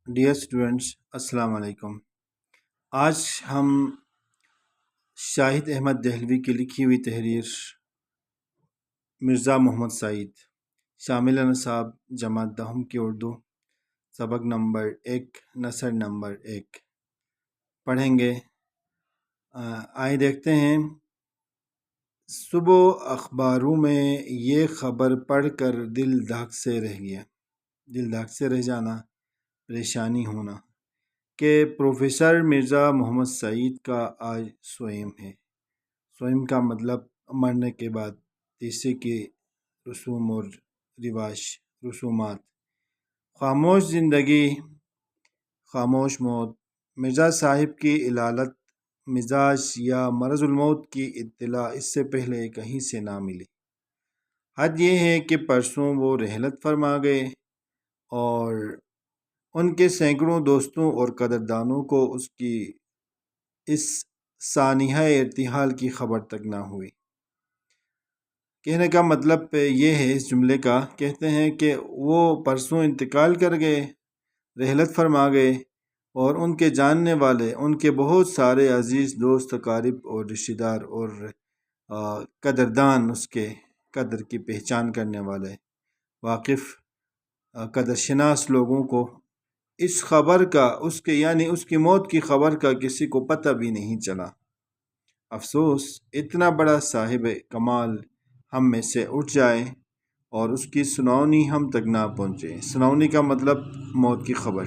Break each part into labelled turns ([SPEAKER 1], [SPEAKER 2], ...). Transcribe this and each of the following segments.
[SPEAKER 1] Dear students, السلام علیکم۔ آج ہم شاہد احمد دہلوی کی لکھی ہوئی تحریر مرزا محمد سعید شامل نصاب جماعت دہم کی اردو سبق نمبر 1 نثر نمبر 1 پڑھیں گے۔ آئے دیکھتے ہیں۔ صبح اخباروں میں یہ خبر پڑھ کر دل دھک سے رہ گیا، دل دھک سے رہ جانا، پریشانی ہونا کہ پروفیسر مرزا محمد سعید کا آج سوئم ہے۔ سوئم کا مطلب مرنے کے بعد تیسرے کی رسوم اور رسومات۔ خاموش زندگی، خاموش موت۔ مرزا صاحب کی علالت مزاج یا مرض الموت کی اطلاع اس سے پہلے کہیں سے نہ ملی۔ حد یہ ہے کہ پرسوں وہ رحلت فرما گئے اور ان کے سینکڑوں دوستوں اور قدردانوں کو اس کی اس سانحہ ارتحال کی خبر تک نہ ہوئی۔ کہنے کا مطلب یہ ہے، اس جملے کا کہتے ہیں کہ وہ پرسوں انتقال کر گئے، رحلت فرما گئے، اور ان کے جاننے والے، ان کے بہت سارے عزیز دوست، اقارب اور رشتہ دار اور قدردان، اس کے قدر کی پہچان کرنے والے واقف قدر شناس لوگوں کو اس خبر کا، اس کی موت کی خبر کا کسی کو پتہ بھی نہیں چلا۔ افسوس، اتنا بڑا صاحب کمال ہم میں سے اٹھ جائے اور اس کی سناونی ہم تک نہ پہنچے۔ سناونی کا مطلب موت کی خبر۔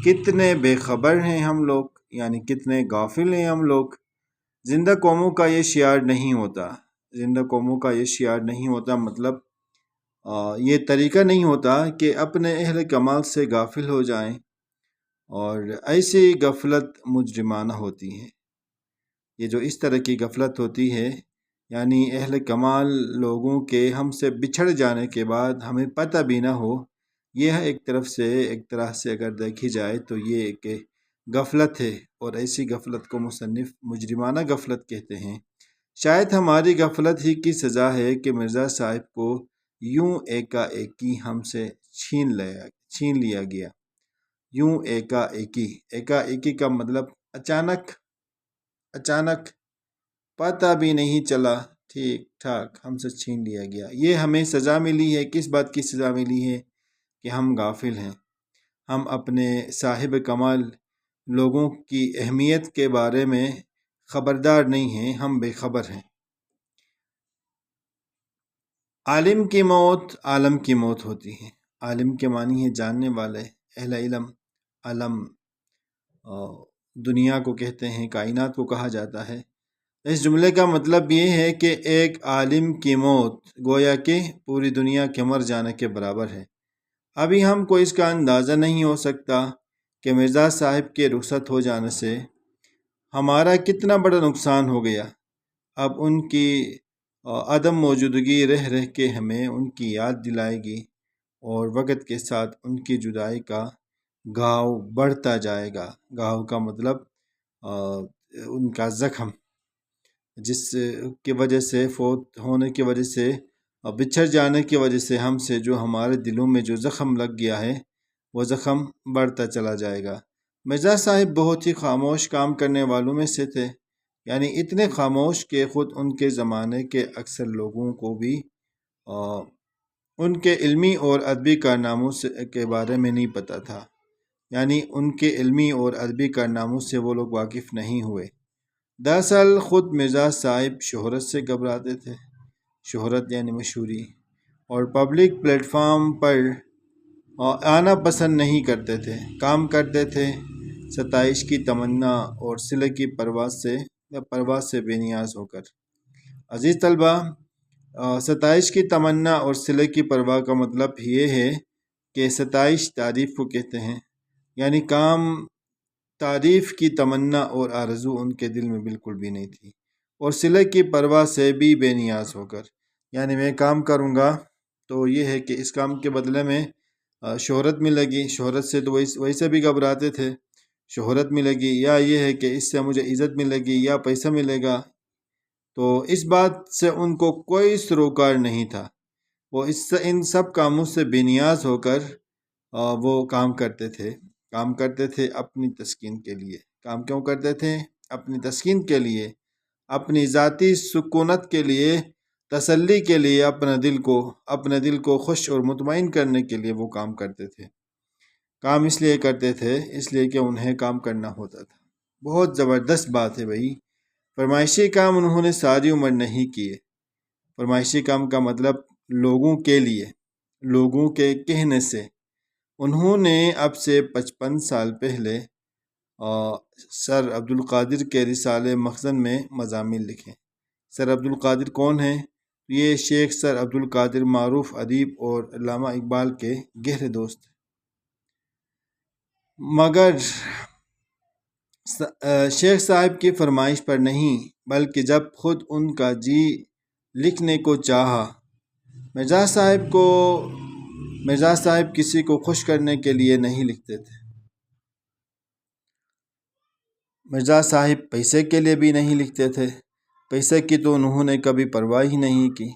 [SPEAKER 1] کتنے بے خبر ہیں ہم لوگ، یعنی کتنے غافل ہیں ہم لوگ۔ زندہ قوموں کا یہ شعار نہیں ہوتا، زندہ قوموں کا یہ شعار نہیں ہوتا، مطلب یہ طریقہ نہیں ہوتا کہ اپنے اہل کمال سے غافل ہو جائیں، اور ایسی غفلت مجرمانہ ہوتی ہے۔ یہ جو اس طرح کی غفلت ہوتی ہے، یعنی اہل کمال لوگوں کے ہم سے بچھڑ جانے کے بعد ہمیں پتہ بھی نہ ہو، یہ ایک طرح سے اگر دیکھی جائے تو یہ ایک غفلت ہے، اور ایسی غفلت کو مصنف مجرمانہ غفلت کہتے ہیں۔ شاید ہماری غفلت ہی کی سزا ہے کہ مرزا صاحب کو یوں ایکا ایکی ہم سے چھین لیا گیا۔ یوں ایکا ایکی کا مطلب اچانک پتہ بھی نہیں چلا، ٹھیک ٹھاک ہم سے چھین لیا گیا۔ یہ ہمیں سزا ملی ہے۔ کس بات کی سزا ملی ہے؟ کہ ہم غافل ہیں، ہم اپنے صاحب کمال لوگوں کی اہمیت کے بارے میں خبردار نہیں ہیں، ہم بے خبر ہیں۔ عالم کی موت عالم کی موت ہوتی ہے۔ عالم کے معنی ہے جاننے والے، اہل علم۔ علم دنیا کو کہتے ہیں، کائنات کو کہا جاتا ہے۔ اس جملے کا مطلب یہ ہے کہ ایک عالم کی موت گویا کہ پوری دنیا کے مر جانے کے برابر ہے۔ ابھی ہم کو اس کا اندازہ نہیں ہو سکتا کہ مرزا صاحب کے رخصت ہو جانے سے ہمارا کتنا بڑا نقصان ہو گیا۔ اب ان کی عدم موجودگی رہ کے ہمیں ان کی یاد دلائے گی، اور وقت کے ساتھ ان کی جدائی کا گھاؤ بڑھتا جائے گا۔ گھاؤ کا مطلب ان کا زخم، جس کی وجہ سے، فوت ہونے کی وجہ سے، بچھڑ جانے کی وجہ سے ہم سے جو ہمارے دلوں میں جو زخم لگ گیا ہے، وہ زخم بڑھتا چلا جائے گا۔ مرزا صاحب بہت ہی خاموش کام کرنے والوں میں سے تھے، یعنی اتنے خاموش کہ خود ان کے زمانے کے اکثر لوگوں کو بھی ان کے علمی اور ادبی کارناموں کے بارے میں نہیں پتہ تھا، یعنی ان کے علمی اور ادبی کارناموں سے وہ لوگ واقف نہیں ہوئے۔ دراصل خود مرزا صاحب شہرت سے گھبراتے تھے، شہرت یعنی مشہوری، اور پبلک پلیٹ فارم پر آنا پسند نہیں کرتے تھے۔ کام کرتے تھے ستائش کی تمنا اور صلہ کی پرواز سے بے نیاز ہو کر۔ عزیز طلبہ، ستائش کی تمنا اور صلہ کی پرواہ کا مطلب یہ ہے کہ ستائش تعریف کو کہتے ہیں، یعنی کام تعریف کی تمنا اور آرزو ان کے دل میں بالکل بھی نہیں تھی، اور صلہ کی پرواہ سے بھی بے نیاز ہو کر، یعنی میں کام کروں گا تو یہ ہے کہ اس کام کے بدلے میں شہرت ملے گی، شہرت سے تو ویسے بھی گھبراتے تھے، شہرت ملے گی، یا یہ ہے کہ اس سے مجھے عزت ملے گی یا پیسہ ملے گا، تو اس بات سے ان کو کوئی سروکار نہیں تھا۔ وہ ان سب کاموں سے بے نیاز ہو کر وہ کام کرتے تھے۔ کام کرتے تھے اپنی تسکین کے لیے۔ کام کیوں کرتے تھے؟ اپنی تسکین کے لیے، اپنی ذاتی سکونت کے لیے، تسلی کے لیے، اپنے دل کو خوش اور مطمئن کرنے کے لیے وہ کام کرتے تھے۔ کام اس لیے کرتے تھے اس لیے کہ انہیں کام کرنا ہوتا تھا۔ بہت زبردست بات ہے بھائی۔ فرمائشی کام انہوں نے ساری عمر نہیں کیے۔ فرمائشی کام کا مطلب لوگوں کے لیے، لوگوں کے کہنے سے۔ انہوں نے اب سے 55 سال پہلے سر عبدالقادر کے رسالہ مخزن میں مضامین لکھے۔ سر عبدالقادر کون ہیں؟ یہ شیخ سر عبدالقادر معروف ادیب اور علامہ اقبال کے گہرے دوست ہیں۔ مگر شیخ صاحب کی فرمائش پر نہیں، بلکہ جب خود ان کا جی لکھنے کو چاہا۔ مرزا صاحب کسی کو خوش کرنے کے لیے نہیں لکھتے تھے۔ مرزا صاحب پیسے کے لیے بھی نہیں لکھتے تھے۔ پیسے کی تو انہوں نے کبھی پرواہ ہی نہیں کی،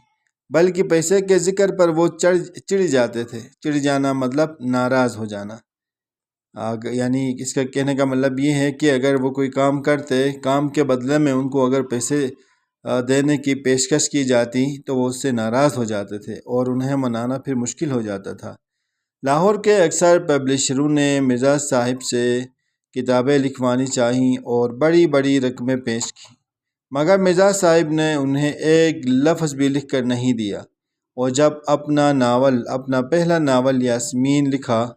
[SPEAKER 1] بلکہ پیسے کے ذکر پر وہ چڑ جاتے تھے۔ چڑ جانا مطلب ناراض ہو جانا، یعنی اس کا کہنے کا مطلب یہ ہے کہ اگر وہ کوئی کام کرتے، کام کے بدلے میں ان کو اگر پیسے دینے کی پیشکش کی جاتی تو وہ اس سے ناراض ہو جاتے تھے اور انہیں منانا پھر مشکل ہو جاتا تھا۔ لاہور کے اکثر پبلشروں نے مرزا صاحب سے کتابیں لکھوانی چاہییں اور بڑی بڑی رقمیں پیش کی، مگر مرزا صاحب نے انہیں ایک لفظ بھی لکھ کر نہیں دیا۔ اور جب اپنا پہلا ناول یاسمین لکھا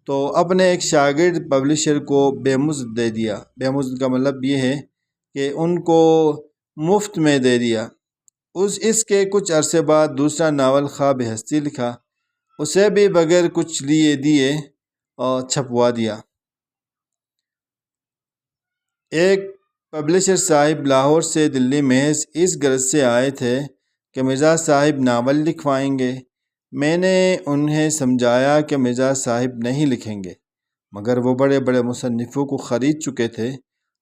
[SPEAKER 1] تو اپنے ایک شاگرد پبلشر کو بے مزد دے دیا۔ بے مزد کا مطلب یہ ہے کہ ان کو مفت میں دے دیا۔ اس کے کچھ عرصے بعد دوسرا ناول خواب ہستی لکھا، اسے بھی بغیر کچھ لیے دیے چھپوا دیا۔ ایک پبلشر صاحب لاہور سے دلی محض اس غرض سے آئے تھے کہ مرزا صاحب ناول لکھوائیں گے۔ میں نے انہیں سمجھایا کہ مرزا صاحب نہیں لکھیں گے، مگر وہ بڑے بڑے مصنفوں کو خرید چکے تھے۔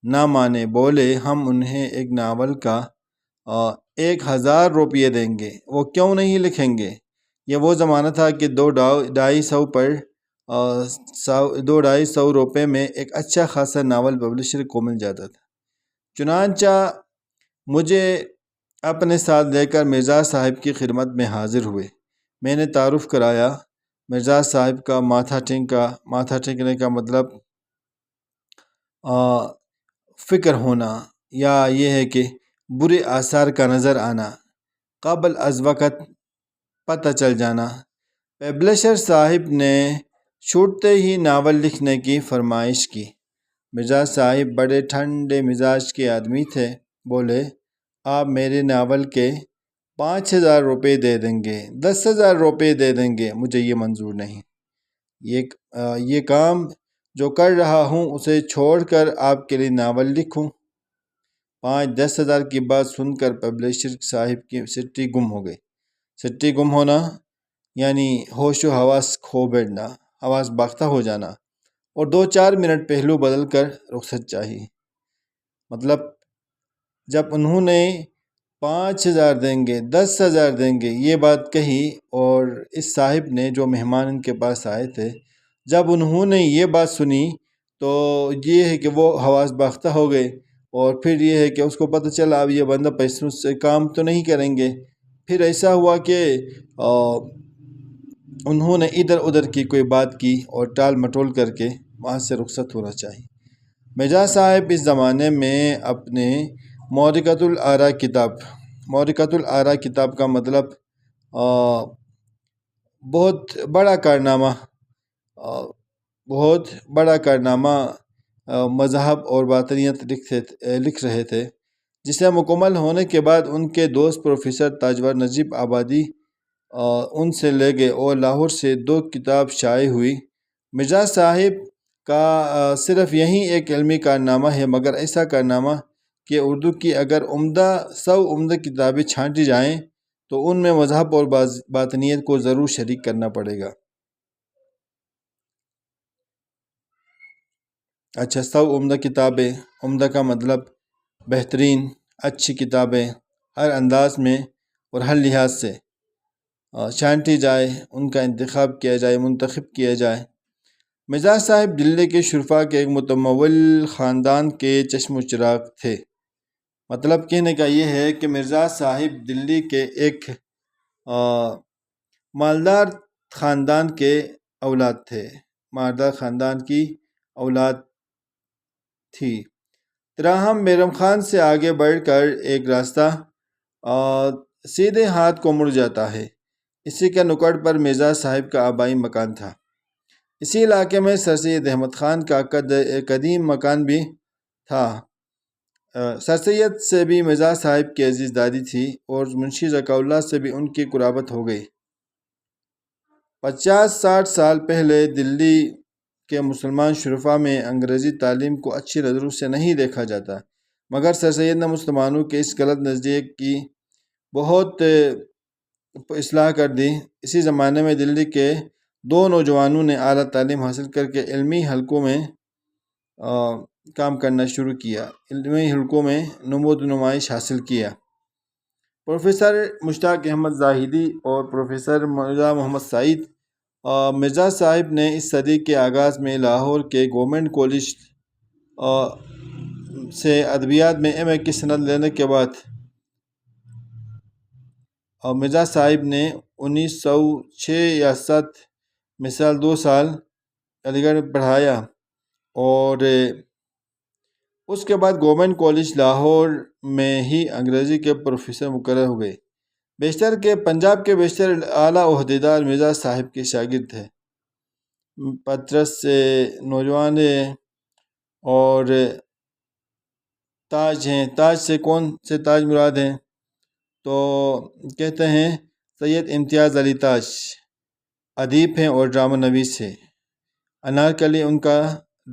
[SPEAKER 1] نہ مانے، بولے ہم انہیں ایک ناول کا 1000 روپے دیں گے، وہ کیوں نہیں لکھیں گے؟ یہ وہ زمانہ تھا کہ 200-250 روپے میں ایک اچھا خاصا ناول پبلشر کو مل جاتا تھا۔ چنانچہ مجھے اپنے ساتھ لے کر مرزا صاحب کی خدمت میں حاضر ہوئے۔ میں نے تعارف کرایا۔ مرزا صاحب کا ماتھا ٹھیکنے کا مطلب فکر ہونا، یا یہ ہے کہ برے آثار کا نظر آنا، قبل از وقت پتہ چل جانا۔ پبلشر صاحب نے چھوٹتے ہی ناول لکھنے کی فرمائش کی۔ مرزا صاحب بڑے ٹھنڈے مزاج کے آدمی تھے۔ بولے آپ میرے ناول کے 5000 روپے دے دیں گے، 10,000 روپے دے دیں گے، مجھے یہ منظور نہیں۔ یہ کام جو کر رہا ہوں اسے چھوڑ کر آپ کے لیے ناول لکھوں؟ 5-10 ہزار کی بات سن کر پبلشر صاحب کی سٹی گم ہو گئی۔ سٹی گم ہونا یعنی ہوش و حواس کھو بیٹھنا، حواس باختہ ہو جانا، اور 2-4 منٹ پہلو بدل کر رخصت چاہیے۔ مطلب جب انہوں نے 5,000 دیں گے، 10,000 دیں گے یہ بات کہی، اور اس صاحب نے جو مہمان ان کے پاس آئے تھے جب انہوں نے یہ بات سنی تو یہ ہے کہ وہ حواس باختہ ہو گئے، اور پھر یہ ہے کہ اس کو پتہ چلا اب یہ بندہ پیسوں سے کام تو نہیں کریں گے۔ پھر ایسا ہوا کہ انہوں نے ادھر ادھر کی کوئی بات کی اور ٹال مٹول کر کے وہاں سے رخصت ہونا چاہیے۔ مرزا صاحب اس زمانے میں اپنے مورکۃ الآراء کتاب کا مطلب بہت بڑا کارنامہ مذہب اور باطنیت لکھ رہے تھے، جسے مکمل ہونے کے بعد ان کے دوست پروفیسر تاجور نجیب آبادی ان سے لے گئے اور لاہور سے 2 کتاب شائع ہوئی۔ مرزا صاحب کا صرف یہی ایک علمی کارنامہ ہے، مگر ایسا کارنامہ کہ اردو کی اگر 100 عمدہ کتابیں چھانٹی جائیں تو ان میں مذہب اور باطنیت کو ضرور شریک کرنا پڑے گا۔ اچھا، 100 عمدہ کتابیں، عمدہ کا مطلب بہترین، اچھی کتابیں ہر انداز میں اور ہر لحاظ سے چھانٹی جائے، ان کا انتخاب کیا جائے، منتخب کیا جائے مرزا صاحب دلی کے شرفا کے ایک متمول خاندان کے چشم و چراغ تھے۔ مطلب کہنے کا یہ ہے کہ مرزا صاحب دلی کے ایک مالدار خاندان کے اولاد تھے، مالدار خاندان کی اولاد تھی۔ تاہم بیرم خان سے آگے بڑھ کر ایک راستہ سیدھے ہاتھ کو مڑ جاتا ہے۔ اسی کے نکڑ پر مرزا صاحب کا آبائی مکان تھا۔ اسی علاقے میں سر سید احمد خان کا قدیم مکان بھی تھا۔ سر سید سے بھی مرزا صاحب کی عزیز دادی تھی اور منشی ذکا اللہ سے بھی ان کی قرابت ہو گئی۔ 50-60 سال پہلے دلی کے مسلمان شرفا میں انگریزی تعلیم کو اچھی نظروں سے نہیں دیکھا جاتا، مگر سر سید نے مسلمانوں کے اس غلط نظریے کی بہت اصلاح کر دی۔ اسی زمانے میں دلی کے 2 نوجوانوں نے اعلیٰ تعلیم حاصل کر کے علمی حلقوں میں کام کرنا شروع کیا، علمی حلقوں میں نمود و نمائش حاصل کیا۔ پروفیسر مشتاق احمد زاہدی اور پروفیسر مرزا محمد سعید۔ مرزا صاحب نے اس صدی کے آغاز میں لاہور کے گورنمنٹ کالج سے ادبیات میں ایم اے کی سند لینے کے بعد مرزا صاحب نے 1906 یا 7 مثال 2 سال علی گڑھ پڑھایا اور اس کے بعد گورنمنٹ کالج لاہور میں ہی انگریزی کے پروفیسر مقرر ہو گئے۔ پنجاب کے بیشتر اعلیٰ عہدیدار مرزا صاحب کے شاگرد تھے۔ پطرس سے نوجوان اور تاج ہیں۔ تاج سے کون سے تاج مراد ہیں؟ تو کہتے ہیں سید امتیاز علی تاج، ادیب ہیں اور ڈرامہ نویس ہیں۔ انارکلی ان کا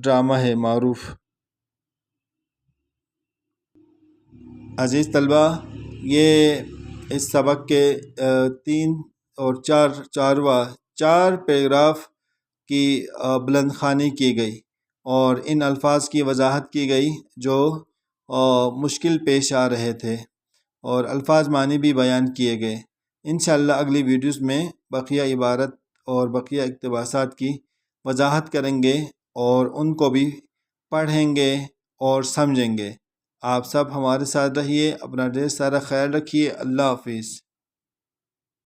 [SPEAKER 1] ڈرامہ ہے معروف۔ عزیز طلبہ، یہ اس سبق کے 3 اور 4 پیراگراف کی بلند خوانی کی گئی اور ان الفاظ کی وضاحت کی گئی جو مشکل پیش آ رہے تھے، اور الفاظ معنی بھی بیان کیے گئے۔ انشاءاللہ اگلی ویڈیوز میں بقیہ عبارت اور بقیہ اقتباسات کی وضاحت کریں گے اور ان کو بھی پڑھیں گے اور سمجھیں گے۔ آپ سب ہمارے ساتھ رہیے، اپنا ڈھیر سارا خیال رکھیے۔ اللہ حافظ۔